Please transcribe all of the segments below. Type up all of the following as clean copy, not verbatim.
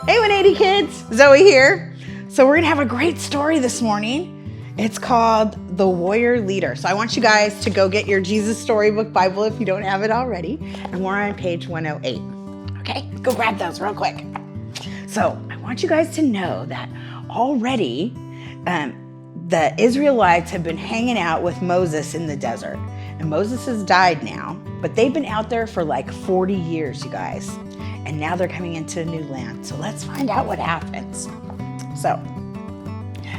Hey, 180 kids, Zoe here. So we're gonna have a great story this morning. It's called The Warrior Leader. So I want you guys to go get your Jesus Storybook Bible if you don't have it already. And we're on page 108. Okay, go grab those real quick. So I want you guys to know that already the Israelites have been hanging out with Moses in the desert. And Moses has died now, but they've been out there for like 40 years, you guys. And now they're coming into a new land. So let's find out what happens. So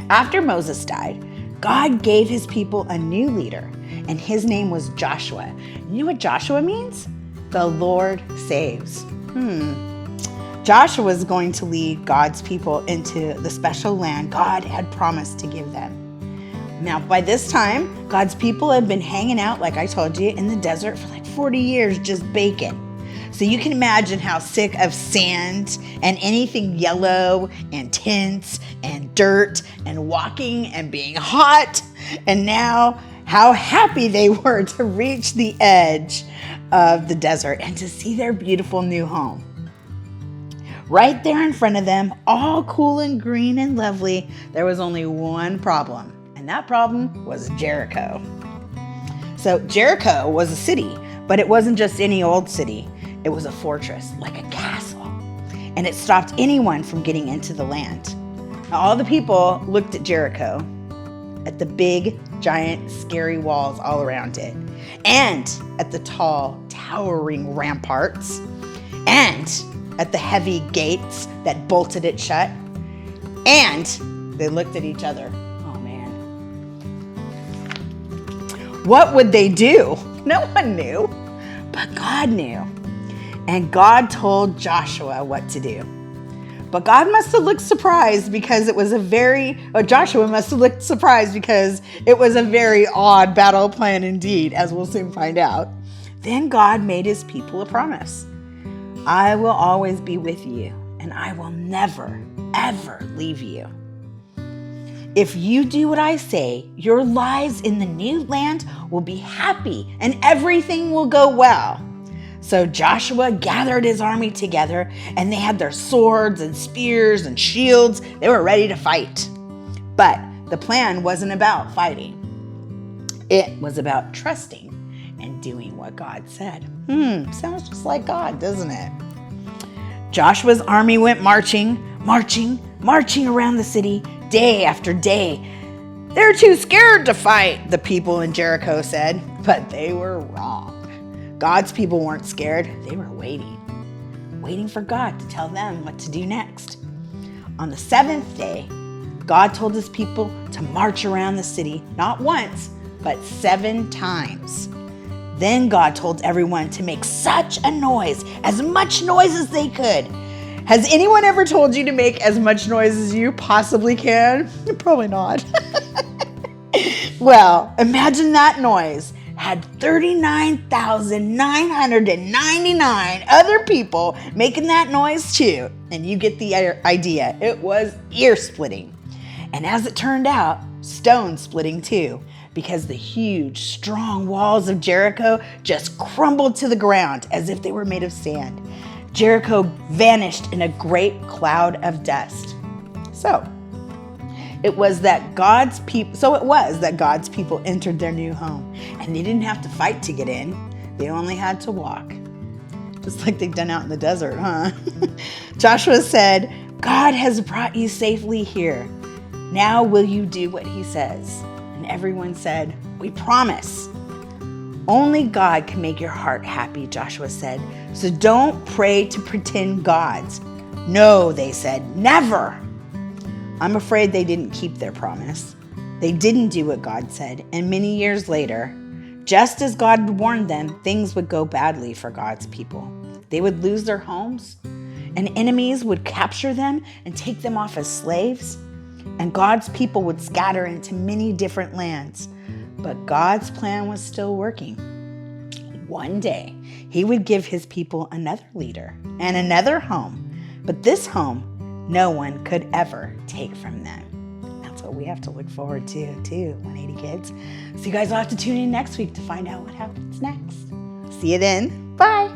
after Moses died, God gave his people a new leader, and his name was Joshua. You know what Joshua means? The Lord saves. Joshua was going to lead God's people into the special land God had promised to give them. Now, by this time, God's people had been hanging out, like I told you, in the desert for like 40 years, just baking. So you can imagine how sick of sand and anything yellow and tense and dirt and walking and being hot. And now how happy they were to reach the edge of the desert and to see their beautiful new home. Right there in front of them, all cool and green and lovely, there was only one problem. And that problem was Jericho. So Jericho was a city, but it wasn't just any old city. It was a fortress, like a castle. And it stopped anyone from getting into the land. Now, all the people looked at Jericho, at the big, giant, scary walls all around it, and at the tall, towering ramparts, and at the heavy gates that bolted it shut. And they looked at each other. Oh, man. What would they do? No one knew, but God knew. And God told Joshua what to do. But God must have looked surprised because Joshua must have looked surprised because it was a very odd battle plan indeed, as we'll soon find out. Then God made his people a promise. I will always be with you, and I will never, ever leave you. If you do what I say, your lives in the new land will be happy and everything will go well. So Joshua gathered his army together, and they had their swords and spears and shields. They were ready to fight. But the plan wasn't about fighting. It was about trusting and doing what God said. Sounds just like God, doesn't it? Joshua's army went marching around the city day after day. They're too scared to fight, the people in Jericho said, but they were wrong. God's people weren't scared. They were waiting for God to tell them what to do next. On the seventh day, God told his people to march around the city, not once, but 7 times. Then God told everyone to make such a noise, as much noise as they could. Has anyone ever told you to make as much noise as you possibly can? Probably not. Well, imagine that noise had 39,999 other people making that noise too. And you get the idea. It was ear-splitting. And as it turned out, stone-splitting too, because the huge, strong walls of Jericho just crumbled to the ground as if they were made of sand. Jericho vanished in a great cloud of dust. So it was that God's people entered their new home, and they didn't have to fight to get in. They only had to walk. Just like they've done out in the desert, huh? Joshua said, God has brought you safely here. Now will you do what he says? And everyone said, we promise. Only God can make your heart happy, Joshua said. So don't pray to pretend gods. No, they said, never. I'm afraid they didn't keep their promise. They didn't do what God said, and many years later, just as God had warned them, things would go badly for God's people. They would lose their homes, and enemies would capture them and take them off as slaves, and God's people would scatter into many different lands. But God's plan was still working. One day, he would give his people another leader and another home, but this home no one could ever take from them. That's what we have to look forward to, too, 180 kids. So you guys will have to tune in next week to find out what happens next. See you then. Bye.